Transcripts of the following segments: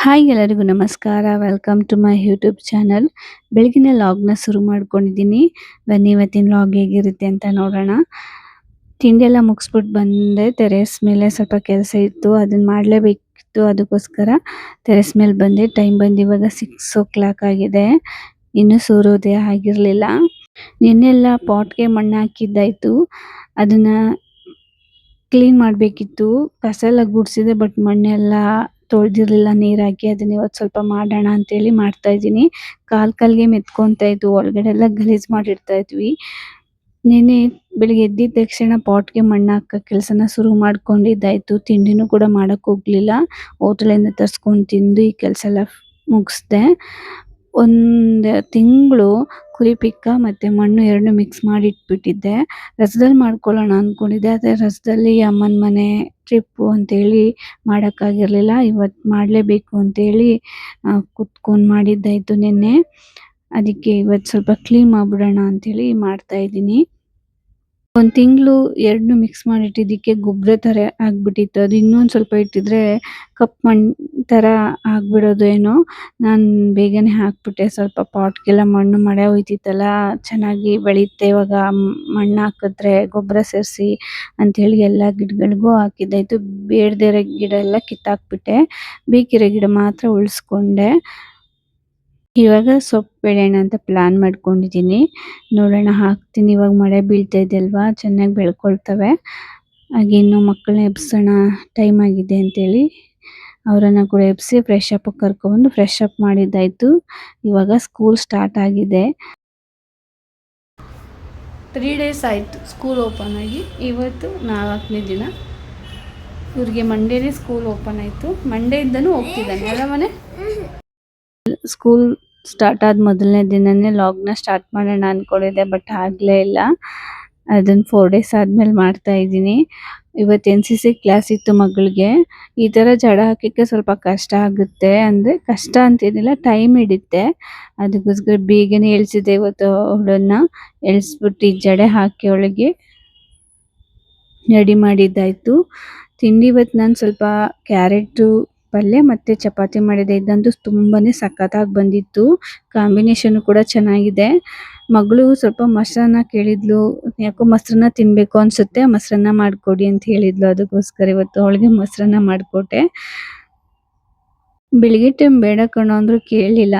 Hi ಎಲ್ಲರಿಗೂ ನಮಸ್ಕಾರ. Welcome to my YouTube channel. ಬೆಳಗಿನ ಲಾಗ್‌ನ ಶುರು ಮಾಡ್ಕೊಂಡಿದ್ದೀನಿ. ಬನ್ನಿ ಇವತ್ತಿನ ಲಾಗ್ ಹೇಗಿರುತ್ತೆ ಅಂತ ನೋಡೋಣ. ತಿಂಡಿ ಎಲ್ಲ ಮುಗಿಸ್ಬಿಟ್ಟು ಬಂದೆ. ಟೆರೇಸ್ ಮೇಲೆ ಸ್ವಲ್ಪ ಕೆಲಸ ಇತ್ತು. ಅದನ್ನ ಮಾಡಲೇಬೇಕಿತ್ತು. ಅದಕ್ಕೋಸ್ಕರ ಟೆರೇಸ್ ಮೇಲೆ ಬಂದೆ. ಟೈಮ್ ಬಂದು ಇವಾಗ 6 ಆಗಿದೆ. ಇನ್ನೂ ಸೂರ್ಯೋದಯ ಆಗಿರಲಿಲ್ಲ. ನಿನ್ನೆಲ್ಲ ಪಾಟ್‌ಗೆ ಮಣ್ಣು ಹಾಕಿದ್ದಾಯ್ತು. ಅದನ್ನ ಕ್ಲೀನ್ ಮಾಡಬೇಕಿತ್ತು. ಕಸ ಎಲ್ಲ ಗುಡಿಸಿದೆ ಬಟ್ ಮಣ್ಣೆಲ್ಲ ತೊಳೆದಿರಲಿಲ್ಲ ನೀರ್ ಹಾಕಿ. ಅದನ್ನ ಇವತ್ತು ಸ್ವಲ್ಪ ಮಾಡೋಣ ಅಂತೇಳಿ ಮಾಡ್ತಾ ಇದ್ದೀನಿ. ಕಾಲ್ಗೆ ಮೆತ್ಕೊಂತಾ ಇದ್ವು. ಒಳಗಡೆ ಎಲ್ಲ ಗಲೀಜ್ ಮಾಡಿಡ್ತಾ ಇದ್ವಿ. ನೆನ್ನೆ ಬೆಳಿಗ್ಗೆ ಎದ್ದಿದ ತಕ್ಷಣ ಪಾಟ್‌ಗೆ ಮಣ್ಣು ಹಾಕೋ ಕೆಲಸನ ಶುರು ಮಾಡ್ಕೊಂಡಿದ್ದಾಯ್ತು. ತಿಂಡಿನೂ ಕೂಡ ಮಾಡಕ್ ಹೋಗ್ಲಿಲ್ಲ. ಹೋಟೆಲಿಂದ ತರ್ಸ್ಕೊಂಡು ತಿಂದು ಈ ಕೆಲಸ ಎಲ್ಲ ಮುಗಿಸ್ದೆ. ಒಂದು ತಿಂಗಳು ಕುರಿ ಪಿಕ್ಕ ಮತ್ತೆ ಮಣ್ಣು ಎರಡನ್ನೂ ಮಿಕ್ಸ್ ಮಾಡಿ ಇಟ್ಬಿಟ್ಟಿದ್ದೆ. ರಸದಲ್ಲಿ ಮಾಡ್ಕೊಳ್ಳೋಣ ಅನ್ಕೊಂಡಿದ್ದೆ. ಅದೇ ರಸದಲ್ಲಿ ಅಮ್ಮನ ಮನೆ ಟ್ರಿಪ್ಪು ಅಂತೇಳಿ ಮಾಡೋಕ್ಕಾಗಿರ್ಲಿಲ್ಲ. ಇವತ್ತು ಮಾಡಲೇಬೇಕು ಅಂತೇಳಿ ಕುತ್ಕೊಂಡು ಮಾಡಿದ್ದಾಯ್ತು ನಿನ್ನೆ. ಅದಕ್ಕೆ ಇವತ್ತು ಸ್ವಲ್ಪ ಕ್ಲೀನ್ ಮಾಡ್ಬಿಡೋಣ ಅಂತೇಳಿ ಮಾಡ್ತಾ ಇದ್ದೀನಿ. ಒಂದು ತಿಂಗಳು ಎರಡನ್ನೂ ಮಿಕ್ಸ್ ಮಾಡಿಟ್ಟಿದ್ದಕ್ಕೆ ಗೊಬ್ಬರ ಥರ ಆಗ್ಬಿಟ್ಟಿತ್ತು. ಅದು ಇನ್ನೊಂದು ಸ್ವಲ್ಪ ಇಟ್ಟಿದ್ರೆ ಕಪ್ಪು ಮಣ್ಣು ಥರ ಆಗ್ಬಿಡೋದು ಏನೋ. ನಾನು ಬೇಗನೆ ಹಾಕ್ಬಿಟ್ಟೆ. ಸ್ವಲ್ಪ ಪಾಟ್ಗೆಲ್ಲ ಮಣ್ಣು ಮಳೆ ಹೋಯ್ತಿತ್ತಲ್ಲ, ಚೆನ್ನಾಗಿ ಬೆಳೆಯುತ್ತೆ ಇವಾಗ ಮಣ್ಣು ಹಾಕಿದ್ರೆ ಗೊಬ್ಬರ ಸೇರಿಸಿ ಅಂಥೇಳಿ ಎಲ್ಲ ಗಿಡಗಳಿಗೂ ಹಾಕಿದ್ದಾಯ್ತು. ಬೇಡದೇ ಇರೋ ಗಿಡ ಎಲ್ಲ ಕಿತ್ತಾಕ್ಬಿಟ್ಟೆ. ಬೇಕಿರೋ ಗಿಡ ಮಾತ್ರ ಉಳಿಸ್ಕೊಂಡೆ. ಇವಾಗ ಸೊಪ್ಪು ಬೆಳೆಯೋಣ ಅಂತ ಪ್ಲಾನ್ ಮಾಡ್ಕೊಂಡಿದ್ದೀನಿ. ನೋಡೋಣ ಹಾಕ್ತೀನಿ. ಇವಾಗ ಮಳೆ ಬೀಳ್ತಾ ಇದೆ ಅಲ್ವಾ, ಚೆನ್ನಾಗಿ ಬೆಳ್ಕೊಳ್ತವೆ. ಹಾಗೆ ಇನ್ನು ಮಕ್ಕಳನ್ನ ಎಬ್ಸೋಣ, ಟೈಮ್ ಆಗಿದೆ ಅಂತೇಳಿ ಅವರನ್ನು ಕೂಡ ಎಬ್ಸಿ ಫ್ರೆಶ್ ಅಪ್ ಕರ್ಕೊಂಡು ಫ್ರೆಶ್ ಅಪ್ ಮಾಡಿದ್ದಾಯ್ತು. ಇವಾಗ ಸ್ಕೂಲ್ ಸ್ಟಾರ್ಟ್ ಆಗಿದೆ. 3 ಡೇಸ್ ಆಯಿತು ಸ್ಕೂಲ್ ಓಪನ್ ಆಗಿ. ಇವತ್ತು 4ನೇ ದಿನ. ಇವ್ರಿಗೆ ಮಂಡೇನೇ ಸ್ಕೂಲ್ ಓಪನ್ ಆಯಿತು. ಮಂಡೆಯಿಂದನೂ ಹೋಗ್ತಿದ್ದಾನೆ ಅಲ್ಲ ಮನೆ. ಸ್ಕೂಲ್ ಸ್ಟಾರ್ಟ್ ಆದ ಮೊದಲನೇ ದಿನನೇ ಲಾಗ್ನ ಸ್ಟಾರ್ಟ್ ಮಾಡೋಣ ಅಂದ್ಕೊಂಡಿದ್ದೆ, ಬಟ್ ಆಗಲೇ ಇಲ್ಲ. ಅದನ್ನು 4 ಡೇಸ್ ಆದಮೇಲೆ ಮಾಡ್ತಾ ಇದ್ದೀನಿ. ಇವತ್ತು NCC ಕ್ಲಾಸ್ ಇತ್ತು ಮಗಳಿಗೆ. ಈ ಥರ ಜಡ ಹಾಕೋಕ್ಕೆ ಸ್ವಲ್ಪ ಕಷ್ಟ ಆಗುತ್ತೆ. ಅಂದರೆ ಕಷ್ಟ ಅಂತೇನಿಲ್ಲ, ಟೈಮ್ ಹಿಡಿಯುತ್ತೆ. ಅದಕ್ಕೋಸ್ಕರ ಬೇಗನೆ ಎಳ್ಸಿದ್ದೆ ಇವತ್ತು ಅವಳನ್ನ. ಎಳ್ಸ್ಬಿಟ್ಟು ಜಡೆ ಹಾಕಿ ಅವಳಿಗೆ ರೆಡಿ ಮಾಡಿದ್ದಾಯಿತು. ತಿಂಡಿ ಇವತ್ತು ನಾನು ಸ್ವಲ್ಪ ಕ್ಯಾರೆಟು ಪಲ್ಯ ಮತ್ತು ಚಪಾತಿ ಮಾಡಿದೆ. ಇದಂತೂ ತುಂಬಾ ಸಖತ್ತಾಗಿ ಬಂದಿತ್ತು. ಕಾಂಬಿನೇಷನ್ನು ಕೂಡ ಚೆನ್ನಾಗಿದೆ. ಮಗಳು ಸ್ವಲ್ಪ ಮೊಸರನ್ನ ಕೇಳಿದ್ಲು. ಯಾಕೋ ಮೊಸರನ್ನ ತಿನ್ನಬೇಕು ಅನಿಸುತ್ತೆ, ಮೊಸರನ್ನ ಮಾಡಿಕೊಡಿ ಅಂತ ಹೇಳಿದ್ಲು. ಅದಕ್ಕೋಸ್ಕರ ಇವತ್ತು ಅವಳಿಗೆ ಮೊಸರನ್ನ ಮಾಡಿಕೊಟ್ಟೆ. ಬೆಳಿಗ್ಗೆ ಟೈಮ್ ಬೇಡ ಕಣೋ ಅಂದರೂ ಕೇಳಲಿಲ್ಲ.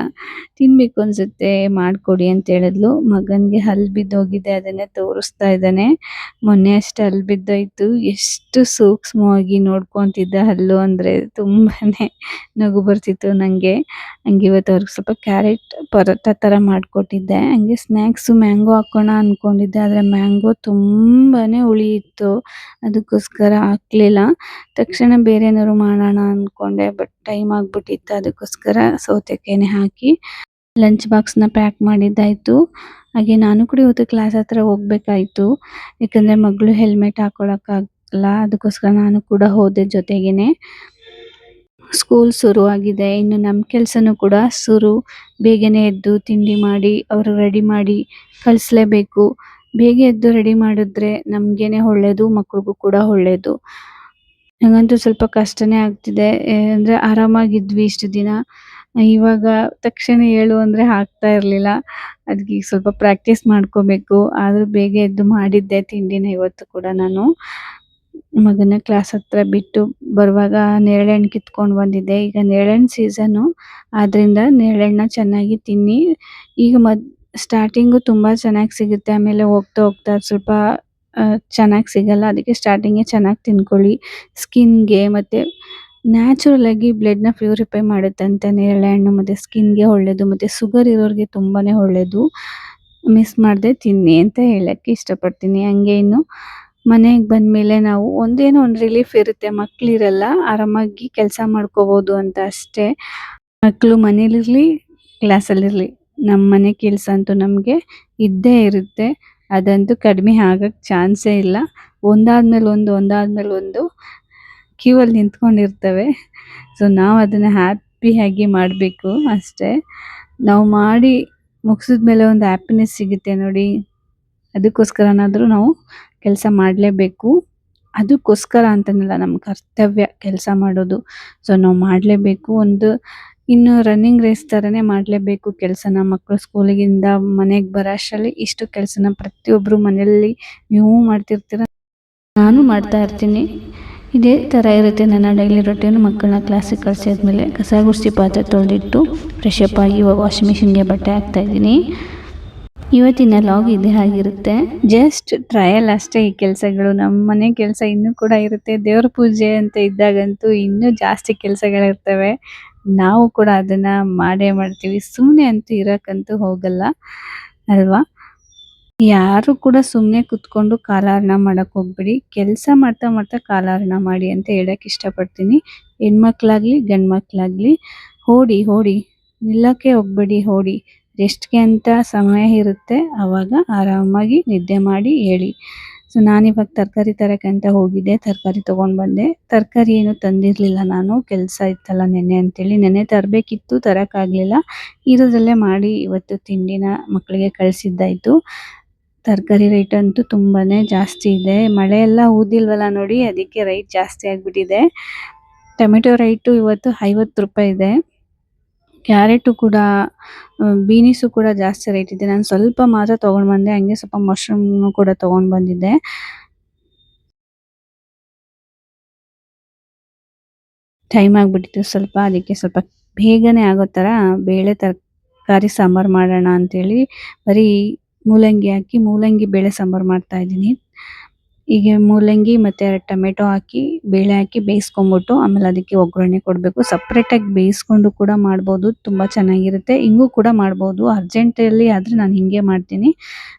ತಿನ್ನಬೇಕು ಅನಿಸುತ್ತೆ ಮಾಡಿಕೊಡಿ ಅಂತ ಹೇಳಿದ್ಲು. ಮಗನಿಗೆ ಹಲ್ಲು ಬಿದ್ದೋಗಿದೆ, ಅದನ್ನೇ ತೋರಿಸ್ತಾ ಇದ್ದಾನೆ. ಮೊನ್ನೆ ಅಷ್ಟೇ ಹಲ್ಲು ಬಿದ್ದೋಯ್ತು. ಎಷ್ಟು ಸೂಕ್ಷ್ಮವಾಗಿ ನೋಡ್ಕೊತಿದ್ದ ಹಲ್ಲು ಅಂದರೆ ತುಂಬಾ ನಗು ಬರ್ತಿತ್ತು ನನಗೆ. ಹಂಗೆ ಇವತ್ತು ಅವ್ರಿಗೆ ಸ್ವಲ್ಪ ಕ್ಯಾರೆಟ್ ಪರೋಟ ಥರ ಮಾಡಿಕೊಟ್ಟಿದ್ದೆ. ಹಂಗೆ ಸ್ನ್ಯಾಕ್ಸು ಮ್ಯಾಂಗೋ ಹಾಕೋಣ ಅಂದ್ಕೊಂಡಿದ್ದೆ, ಆದರೆ ಮ್ಯಾಂಗೋ ತುಂಬಾ ಹುಳಿ ಇತ್ತು. ಅದಕ್ಕೋಸ್ಕರ ಹಾಕಲಿಲ್ಲ. ತಕ್ಷಣ ಬೇರೆ ಏನಾದ್ರು ಮಾಡೋಣ ಅಂದ್ಕೊಂಡೆ, ಬಟ್ ಟೈಮ್ ಆಗಿಬಿಟ್ಟಿತ್ತು. ಅದಕ್ಕೋಸ್ಕರ ಸೌತೆಕಾಯಿನೇ ಹಾಕಿ ಲಂಚ್ ಬಾಕ್ಸ್ನ ಪ್ಯಾಕ್ ಮಾಡಿದ್ದಾಯಿತು. ಹಾಗೆ ನಾನು ಕೂಡ ಇವತ್ತು ಕ್ಲಾಸ್ ಹತ್ರ ಹೋಗಬೇಕಾಯಿತು. ಯಾಕಂದರೆ ಮಗಳು ಹೆಲ್ಮೆಟ್ ಹಾಕ್ಕೊಳ್ಳೋಕ್ಕಾಗಲ್ಲ. ಅದಕ್ಕೋಸ್ಕರ ನಾನು ಕೂಡ ಹೋದೆ ಜೊತೆಗೇ. ಸ್ಕೂಲ್ ಶುರುವಾಗಿದೆ. ಇನ್ನು ನಮ್ಮ ಕೆಲಸನೂ ಕೂಡ ಶುರು. ಬೇಗನೆ ಎದ್ದು ತಿಂಡಿ ಮಾಡಿ ಅವರು ರೆಡಿ ಮಾಡಿ ಕಳಿಸ್ಲೇಬೇಕು. ಬೇಗ ಎದ್ದು ರೆಡಿ ಮಾಡಿದ್ರೆ ನಮಗೇನೆ ಒಳ್ಳೆಯದು, ಮಕ್ಳಿಗೂ ಕೂಡ ಒಳ್ಳೆಯದು. ನನಗಂತೂ ಸ್ವಲ್ಪ ಕಷ್ಟನೇ ಆಗ್ತಿದೆ. ಅಂದರೆ ಆರಾಮಾಗಿದ್ವಿ ಇಷ್ಟು ದಿನ. ಇವಾಗ ತಕ್ಷಣ ಹೇಳು ಅಂದರೆ ಆಗ್ತಾ ಇರಲಿಲ್ಲ. ಅದಕ್ಕೆ ಈಗ ಸ್ವಲ್ಪ ಪ್ರಾಕ್ಟೀಸ್ ಮಾಡ್ಕೋಬೇಕು. ಆದರೂ ಬೇಗ ಎದ್ದು ಮಾಡಿದ್ದೆ ತಿಂಡಿನ ಇವತ್ತು ಕೂಡ ನಾನು. ಮಗನ ಕ್ಲಾಸ್ ಹತ್ರ ಬಿಟ್ಟು ಬರುವಾಗ ನೇರಳೆಹಣ್ಣು ಕಿತ್ಕೊಂಡು ಬಂದಿದ್ದೆ. ಈಗ ನೇರಳೆಹಣ್ಣು ಸೀಸನ್ನು, ಆದ್ದರಿಂದ ನೇರಳೆಹಣ್ಣನ್ನ ಚೆನ್ನಾಗಿ ತಿನ್ನಿ. ಈಗ ಸ್ಟಾರ್ಟಿಂಗು ತುಂಬ ಚೆನ್ನಾಗಿ ಸಿಗುತ್ತೆ. ಆಮೇಲೆ ಹೋಗ್ತಾ ಹೋಗ್ತಾ ಸ್ವಲ್ಪ ಚೆನ್ನಾಗಿ ಸಿಗಲ್ಲ. ಅದಕ್ಕೆ ಸ್ಟಾರ್ಟಿಂಗೇ ಚೆನ್ನಾಗಿ ತಿನ್ಕೊಳ್ಳಿ. ಸ್ಕಿನ್ಗೆ ಮತ್ತು ನ್ಯಾಚುರಲ್ ಆಗಿ ಬ್ಲಡ್ನ ಪ್ಯೂರಿಫೈ ಮಾಡುತ್ತಂತೆ ನೇರಳೆಹಣ್ಣು. ಮತ್ತು ಸ್ಕಿನ್ಗೆ ಒಳ್ಳೆಯದು, ಮತ್ತು ಶುಗರ್ ಇರೋರಿಗೆ ತುಂಬಾ ಒಳ್ಳೆಯದು. ಮಿಸ್ ಮಾಡದೆ ತಿನ್ನಿ ಅಂತ ಹೇಳೋಕ್ಕೆ ಇಷ್ಟಪಡ್ತೀನಿ. ಹಂಗೆ ಇನ್ನು ಮನೆಗೆ ಬಂದಮೇಲೆ ನಾವು ಒಂದೇನೋ ಒಂದು ರಿಲೀಫ್ ಇರುತ್ತೆ. ಮಕ್ಕಳಿರಲ್ಲ, ಆರಾಮಾಗಿ ಕೆಲಸ ಮಾಡ್ಕೋಬೋದು ಅಂತ ಅಷ್ಟೇ. ಮಕ್ಕಳು ಮನೇಲಿರಲಿ ಕ್ಲಾಸಲ್ಲಿರಲಿ, ನಮ್ಮ ಮನೆ ಕೆಲಸ ಅಂತೂ ನಮಗೆ ಇದ್ದೇ ಇರುತ್ತೆ. ಅದಂತೂ ಕಡಿಮೆ ಆಗೋಕ್ಕೆ ಚಾನ್ಸೇ ಇಲ್ಲ. ಒಂದಾದ್ಮೇಲೆ ಒಂದು ಕ್ಯೂವಲ್ಲಿ ನಿಂತ್ಕೊಂಡಿರ್ತವೆ. ಸೊ ನಾವು ಅದನ್ನು ಹ್ಯಾಪಿಯಾಗಿ ಮಾಡಬೇಕು ಅಷ್ಟೇ. ನಾವು ಮಾಡಿ ಮುಗಿಸಿದ್ಮೇಲೆ ಒಂದು ಹ್ಯಾಪಿನೆಸ್ ಸಿಗುತ್ತೆ ನೋಡಿ. ಅದಕ್ಕೋಸ್ಕರನಾದರೂ ನಾವು ಕೆಲಸ ಮಾಡಲೇಬೇಕು. ಅದಕ್ಕೋಸ್ಕರ ಅಂತನಲ್ಲ, ನಮ್ಮ ಕರ್ತವ್ಯ ಕೆಲಸ ಮಾಡೋದು. ಸೊ ನಾವು ಮಾಡಲೇಬೇಕು. ಇನ್ನು ರನ್ನಿಂಗ್ ರೇಸ್ ಥರನೇ ಮಾಡಲೇಬೇಕು ಕೆಲಸನ. ಮಕ್ಕಳು ಸ್ಕೂಲಿಗಿಂದ ಮನೆಗೆ ಬರೋ ಅಷ್ಟರಲ್ಲಿ ಇಷ್ಟು ಕೆಲಸನ ಪ್ರತಿಯೊಬ್ಬರು ಮನೆಯಲ್ಲಿ ನೀವು ಮಾಡ್ತಿರ್ತೀರ, ನಾನು ಮಾಡ್ತಾ ಇರ್ತೀನಿ. ಇದೇ ಥರ ಇರುತ್ತೆ ನನ್ನ ಡೈಲಿ ರೊಟೀನ್. ಮಕ್ಕಳನ್ನ ಕ್ಲಾಸಿಗೆ ಕಳಿಸಿದ್ಮೇಲೆ ಕಸ ಗುಡಿಸಿ ಪಾತ್ರೆ ತೊಳೆದಿಟ್ಟು ಫ್ರೆಶ್ ಅಪ್ ಆಗಿ ಇವಾಗ ವಾಷಿಂಗ್ ಮಿಷಿನ್ಗೆ ಬಟ್ಟೆ ಹಾಕ್ತಾಯಿದ್ದೀನಿ. ಇವತ್ತಿನ ಲಾಗ್ ಇದೇ ಆಗಿರುತ್ತೆ. ಜಸ್ಟ್ ಟ್ರಯಲ್ ಅಷ್ಟೇ ಈ ಕೆಲಸಗಳು. ನಮ್ಮ ಮನೆ ಕೆಲಸ ಇನ್ನೂ ಕೂಡ ಇರುತ್ತೆ. ದೇವ್ರ ಪೂಜೆ ಅಂತ ಇದ್ದಾಗಂತೂ ಇನ್ನೂ ಜಾಸ್ತಿ ಕೆಲಸಗಳಿರ್ತವೆ. ನಾವು ಕೂಡ ಅದನ್ನು ಮಾಡೇ ಮಾಡ್ತೀವಿ. ಸುಮ್ಮನೆ ಅಂತೂ ಇರೋಕ್ಕಂತೂ ಹೋಗಲ್ಲ ಅಲ್ವಾ? ಯಾರು ಕೂಡ ಸುಮ್ಮನೆ ಕುತ್ಕೊಂಡು ಕಾಲಹರಣ ಮಾಡಕ್ಕೆ ಹೋಗ್ಬೇಡಿ. ಕೆಲಸ ಮಾಡ್ತಾ ಮಾಡ್ತಾ ಕಾಲಹರಣ ಮಾಡಿ ಅಂತ ಹೇಳಕ್ಕೆ ಇಷ್ಟಪಡ್ತೀನಿ. ಹೆಣ್ಮಕ್ಳಾಗಲಿ ಗಂಡು ಮಕ್ಕಳಾಗಲಿ ಓಡಿ ನಿಲ್ಲಕ್ಕೆ ಹೋಗ್ಬೇಡಿ, ಓಡಿ. ರೆಸ್ಟ್ಗೆ ಅಂತ ಸಮಯ ಇರುತ್ತೆ, ಆವಾಗ ಆರಾಮಾಗಿ ನಿದ್ದೆ ಮಾಡಿ ಹೇಳಿ. ಸೊ ನಾನಿವಾಗ ತರಕಾರಿ ತರಕ್ಕಂತ ಹೋಗಿದ್ದೆ, ತರಕಾರಿ ತೊಗೊಂಡು ಬಂದೆ. ತರಕಾರಿ ಏನು ತಂದಿರಲಿಲ್ಲ ನಾನು, ಕೆಲಸ ಇತ್ತಲ್ಲ ನೆನ್ನೆ ಅಂತೇಳಿ. ನೆನ್ನೆ ತರಬೇಕಿತ್ತು, ತರೋಕ್ಕಾಗಲಿಲ್ಲ. ಇರೋದ್ರಲ್ಲೇ ಮಾಡಿ ಇವತ್ತು ತಿಂಡಿನ ಮಕ್ಕಳಿಗೆ ಕಳಿಸಿದ್ದಾಯಿತು. ತರಕಾರಿ ರೇಟ್ ಅಂತೂ ತುಂಬಾ ಜಾಸ್ತಿ ಇದೆ. ಮಳೆ ಎಲ್ಲ ಊದಿಲ್ವಲ್ಲ ನೋಡಿ, ಅದಕ್ಕೆ ರೈಟ್ ಜಾಸ್ತಿ ಆಗಿಬಿಟ್ಟಿದೆ. ಟೊಮೆಟೊ ರೈಟು ಇವತ್ತು 50 ರೂಪಾಯಿ ಇದೆ. ಕ್ಯಾರೆಟು ಕೂಡ, ಬೀನಿಸು ಕೂಡ ಜಾಸ್ತಿ ರೇಟ್ ಇದೆ. ನಾನು ಸ್ವಲ್ಪ ಮಾತ್ರ ತೊಗೊಂಡು ಬಂದೆ. ಹಂಗೆ ಸ್ವಲ್ಪ ಮಶ್ರೂಮ್ನು ಕೂಡ ತೊಗೊಂಡು ಬಂದಿದ್ದೆ. ಟೈಮ್ ಆಗಿಬಿಟ್ಟಿತ್ತು ಸ್ವಲ್ಪ, ಅದಕ್ಕೆ ಸ್ವಲ್ಪ ಬೇಗನೆ ಆಗೋ ಥರ ಬೇಳೆ ತರಕಾರಿ ಸಾಂಬಾರು ಮಾಡೋಣ ಅಂಥೇಳಿ ಬರೀ ಮೂಲಂಗಿ ಹಾಕಿ ಮೂಲಂಗಿ ಬೇಳೆ ಸಾಂಬಾರು ಮಾಡ್ತಾಯಿದ್ದೀನಿ. ಈಗ ಮೂಲಂಗಿ ಮತ್ತು 2 ಟೊಮೆಟೊ ಹಾಕಿ ಬೇಳೆ ಹಾಕಿ ಬೇಯಿಸ್ಕೊಂಬಿಟ್ಟು ಆಮೇಲೆ ಅದಕ್ಕೆ ಒಗ್ಗರಣೆ ಕೊಡಬೇಕು. ಸಪ್ರೇಟಾಗಿ ಬೇಯಿಸ್ಕೊಂಡು ಕೂಡ ಮಾಡ್ಬೋದು, ತುಂಬ ಚೆನ್ನಾಗಿರುತ್ತೆ. ಹಿಂಗೂ ಕೂಡ ಮಾಡ್ಬೋದು. ಅರ್ಜೆಂಟಲ್ಲಿ ಆದರೆ ನಾನು ಹಿಂಗೆ ಮಾಡ್ತೀನಿ.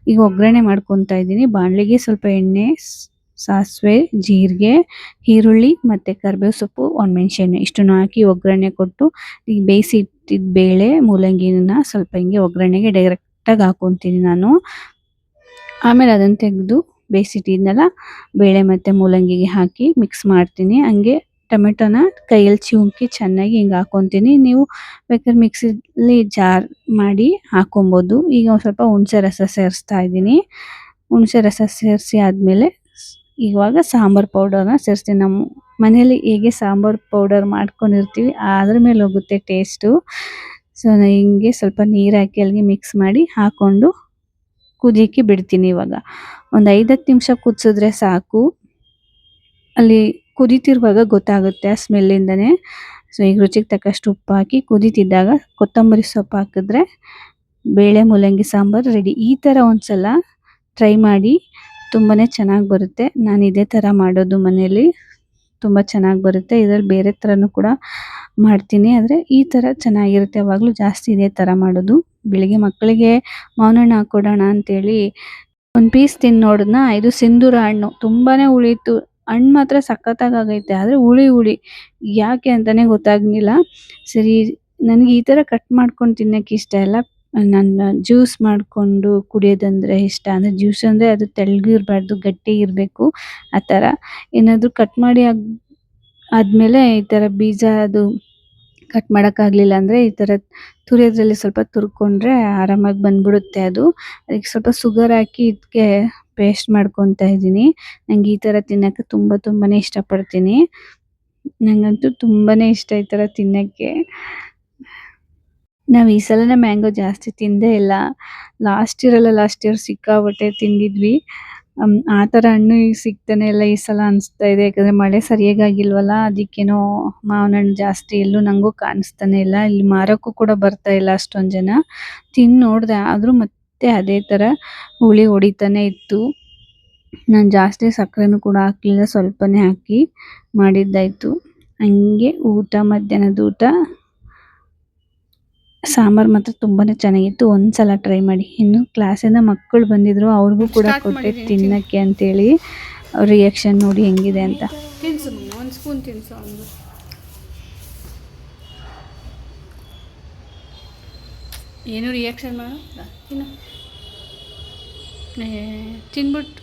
ಈಗ ಒಗ್ಗರಣೆ ಮಾಡ್ಕೊತಾ ಇದ್ದೀನಿ. ಬಾಣಲೆಗೆ ಸ್ವಲ್ಪ ಎಣ್ಣೆ, ಸಾಸಿವೆ, ಜೀರಿಗೆ, ಈರುಳ್ಳಿ ಮತ್ತು ಕರಿಬೇವು ಸೊಪ್ಪು, ಒಣಮೆಣ್ಸಿನ ಇಷ್ಟನ್ನು ಹಾಕಿ ಒಗ್ಗರಣೆ ಕೊಟ್ಟು ಈಗ ಬೇಯಿಸಿ ಇಟ್ಟಿದ್ದ ಬೇಳೆ ಮೂಲಂಗಿನ ಸ್ವಲ್ಪ ಹಿಂಗೆ ಒಗ್ಗರಣೆಗೆ ಡೈರೆಕ್ಟಾಗಿ ಹಾಕ್ಕೊತೀನಿ ನಾನು. ಆಮೇಲೆ ಅದನ್ನು ತೆಗೆದು ಬೇಯಿಸಿಟ್ಟಿದ್ನಲ್ಲ ಬೇಳೆ ಮತ್ತು ಮೂಲಂಗಿಗೆ ಹಾಕಿ ಮಿಕ್ಸ್ ಮಾಡ್ತೀನಿ. ಹಂಗೆ ಟೊಮೆಟೊನ ಕೈಯಲ್ಲಿ ಚಿವುಕಿ ಚೆನ್ನಾಗಿ ಹಿಂಗೆ ಹಾಕ್ಕೊತೀನಿ. ನೀವು ಬೇಕಾದ್ರೆ ಮಿಕ್ಸಿಲಿ ಜಾರ್ ಮಾಡಿ ಹಾಕ್ಕೊಬೋದು. ಈಗ ಒಂದು ಸ್ವಲ್ಪ ಹುಣಸೆ ರಸ ಸೇರಿಸ್ತಾ ಇದ್ದೀನಿ. ಹುಣಸೆ ರಸ ಸೇರಿಸಿ ಆದಮೇಲೆ ಇವಾಗ ಸಾಂಬಾರು ಪೌಡರ್ನ ಸೇರಿಸ್ತೀನಿ. ನಮ್ಮ ಮನೇಲಿ ಹೇಗೆ ಸಾಂಬಾರು ಪೌಡರ್ ಮಾಡ್ಕೊಂಡಿರ್ತೀವಿ ಅದ್ರ ಮೇಲೆ ಹೋಗುತ್ತೆ ಟೇಸ್ಟು. ಸೊ ನಾನು ಹಿಂಗೆ ಸ್ವಲ್ಪ ನೀರು ಹಾಕಿ ಅಲ್ಲಿಗೆ ಮಿಕ್ಸ್ ಮಾಡಿ ಹಾಕ್ಕೊಂಡು ಕುದಿಯಕ್ಕೆ ಬಿಡ್ತೀನಿ. ಇವಾಗ ಒಂದು 5-10 ನಿಮಿಷ ಕುದಿಸಿದ್ರೆ ಸಾಕು. ಅಲ್ಲಿ ಕುದೀತಿರುವಾಗ ಗೊತ್ತಾಗುತ್ತೆ ಆ ಸ್ಮೆಲ್ಲಿಂದನೇ. ಸೊ ಈಗ ರುಚಿಗೆ ತಕ್ಕಷ್ಟು ಉಪ್ಪು ಹಾಕಿ ಕುದೀತಿದ್ದಾಗ ಕೊತ್ತಂಬರಿ ಸೊಪ್ಪು ಹಾಕಿದ್ರೆ ಬೇಳೆ ಮೂಲಂಗಿ ಸಾಂಬಾರು ರೆಡಿ. ಈ ಥರ ಒಂದ್ಸಲ ಟ್ರೈ ಮಾಡಿ, ತುಂಬಾ ಚೆನ್ನಾಗಿ ಬರುತ್ತೆ. ನಾನು ಇದೇ ಥರ ಮಾಡೋದು ಮನೇಲಿ, ತುಂಬ ಚೆನ್ನಾಗಿ ಬರುತ್ತೆ. ಇದರಲ್ಲಿ ಬೇರೆ ಥರನೂ ಕೂಡ ಮಾಡ್ತೀನಿ, ಆದರೆ ಈ ಥರ ಚೆನ್ನಾಗಿರುತ್ತೆ. ಯಾವಾಗಲೂ ಜಾಸ್ತಿ ಇದೇ ಥರ ಮಾಡೋದು. ಬೆಳಿಗ್ಗೆ ಮಕ್ಕಳಿಗೆ ಮಾವಿನ ಹಣ್ಣು ಹಾಕ್ಕೊಡೋಣ ಅಂತೇಳಿ ಒಂದು ಪೀಸ್ ತಿಂದು ನೋಡಿದ್ನ, ಇದು ಸಿಂಧೂರ ಹಣ್ಣು. ತುಂಬಾ ಹುಳಿತು, ಹಣ್ಣು ಮಾತ್ರ ಸಖತ್ತಾಗಿ ಆಗೈತೆ, ಆದರೆ ಹುಳಿ ಯಾಕೆ ಅಂತಲೇ ಗೊತ್ತಾಗಲಿಲ್ಲ. ಸರಿ, ನನಗೆ ಈ ಥರ ಕಟ್ ಮಾಡ್ಕೊಂಡು ತಿನ್ನೋಕ್ಕೆ ಇಷ್ಟ ಇಲ್ಲ. ನಾನು ಜ್ಯೂಸ್ ಮಾಡಿಕೊಂಡು ಕುಡಿಯೋದಂದರೆ ಇಷ್ಟ. ಅಂದರೆ ಜ್ಯೂಸ್ ಅಂದರೆ ಅದು ತೆಳ್ಳಗೆ ಇರಬಾರ್ದು, ಗಟ್ಟಿ ಇರಬೇಕು. ಆ ಥರ ಏನಾದರೂ ಕಟ್ ಮಾಡಿ ಆದಮೇಲೆ ಈ ಥರ ಬೀಜ ಅದು ಕಟ್ ಮಾಡೋಕ್ಕಾಗಲಿಲ್ಲ ಅಂದರೆ ಈ ಥರ ತುರಿಯೋದ್ರಲ್ಲಿ ಸ್ವಲ್ಪ ತುರ್ಕೊಂಡ್ರೆ ಆರಾಮಾಗಿ ಬಂದ್ಬಿಡುತ್ತೆ ಅದು. ಅದಕ್ಕೆ ಸ್ವಲ್ಪ ಶುಗರ್ ಹಾಕಿ ಇದಕ್ಕೆ ಪೇಸ್ಟ್ ಮಾಡ್ಕೊತಾ ಇದ್ದೀನಿ. ನನಗೆ ಈ ಥರ ತಿನ್ನೋಕ್ಕೆ ತುಂಬಾ ಇಷ್ಟಪಡ್ತೀನಿ. ನನಗಂತೂ ತುಂಬಾ ಇಷ್ಟ ಈ ಥರ ತಿನ್ನೋಕ್ಕೆ. ನಾವು ಈ ಸಲನೇ ಮ್ಯಾಂಗೋ ಜಾಸ್ತಿ ತಿಂದೇ ಇಲ್ಲ. ಲಾಸ್ಟ್ ಇಯರ್ ಸಿಕ್ಕಾಪಟ್ಟೆ ತಿಂದಿದ್ವಿ. ಆ ಥರ ಹಣ್ಣು ಈಗ ಸಿಗ್ತಾನೆ ಇಲ್ಲ ಈ ಸಲ ಅನಿಸ್ತಾ ಇದೆ. ಯಾಕಂದರೆ ಮಳೆ ಸರಿಯಾಗಿ ಆಗಿಲ್ವಲ್ಲ, ಅದಕ್ಕೇನೋ ಮಾವಿನ ಹಣ್ಣು ಜಾಸ್ತಿ ಎಲ್ಲೂ ನನಗೂ ಕಾಣಿಸ್ತಾನೆ ಇಲ್ಲ. ಇಲ್ಲಿ ಮಾರೋಕ್ಕೂ ಕೂಡ ಬರ್ತಾ ಇಲ್ಲ ಅಷ್ಟೊಂದು ಜನ. ತಿಂದು ನೋಡಿದೆ, ಆದರೂ ಮತ್ತೆ ಅದೇ ಥರ ಹುಳಿ ಹೊಡಿತಾನೆ ಇತ್ತು. ನಾನು ಜಾಸ್ತಿ ಸಕ್ಕರೆನೂ ಕೂಡ ಹಾಕಲಿಲ್ಲ, ಸ್ವಲ್ಪನೇ ಹಾಕಿ ಮಾಡಿದ್ದಾಯಿತು. ಹಂಗೆ ಮಧ್ಯಾಹ್ನದ ಊಟ ಸಾಂಬಾರು ಮಾತ್ರ ತುಂಬಾ ಚೆನ್ನಾಗಿತ್ತು. ಒಂದ್ಸಲ ಟ್ರೈ ಮಾಡಿ. ಇನ್ನು ಕ್ಲಾಸಿಂದ ಮಕ್ಕಳು ಬಂದಿದ್ರು, ಅವ್ರಿಗೂ ಕೂಡ ಕೊಟ್ಟೆ ತಿನ್ನಕ್ಕೆ ಅಂತೇಳಿ. ಅವ್ರ ರಿಯಾಕ್ಷನ್ ನೋಡಿ ಹೆಂಗಿದೆ ಅಂತ. ಒಂದು ಸ್ಪೂನ್ ತಿನ್ಸು. ಒಂದು ಏನು ರಿಯಾಕ್ಷನ್ ಮಾಡು, ತಿನ್ನು. ತಿನ್ಬಿಟ್ಟು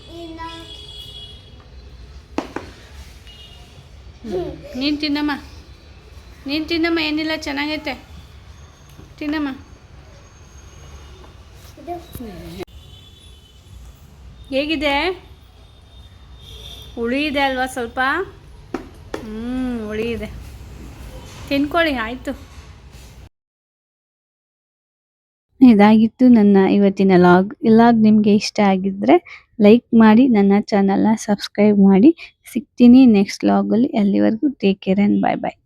ನೀನು ತಿನ್ನಮ್ಮ, ಏನಿಲ್ಲ, ಚೆನ್ನಾಗೈತೆ, ತಿನ್ನಮ್ಮ. ಹೇಗಿದೆ ಹುಳಿ ಇದೆ ಅಲ್ವಾ ಸ್ವಲ್ಪ? ಹುಳಿ ಇದೆ. ತಿನ್ಕೊಳ್ಳಿ, ಆಯಿತು. ಇದಾಗಿತ್ತು ನನ್ನ ಇವತ್ತಿನ ಲಾಗ್ ನಿಮಗೆ ಇಷ್ಟ ಆಗಿದ್ರೆ ಲೈಕ್ ಮಾಡಿ, ನನ್ನ ಚಾನಲ್ನ ಸಬ್ಸ್ಕ್ರೈಬ್ ಮಾಡಿ. ಸಿಗ್ತೀನಿ ನೆಕ್ಸ್ಟ್ ಲಾಗಲ್ಲಿ. ಅಲ್ಲಿವರೆಗೂ take care and bye bye.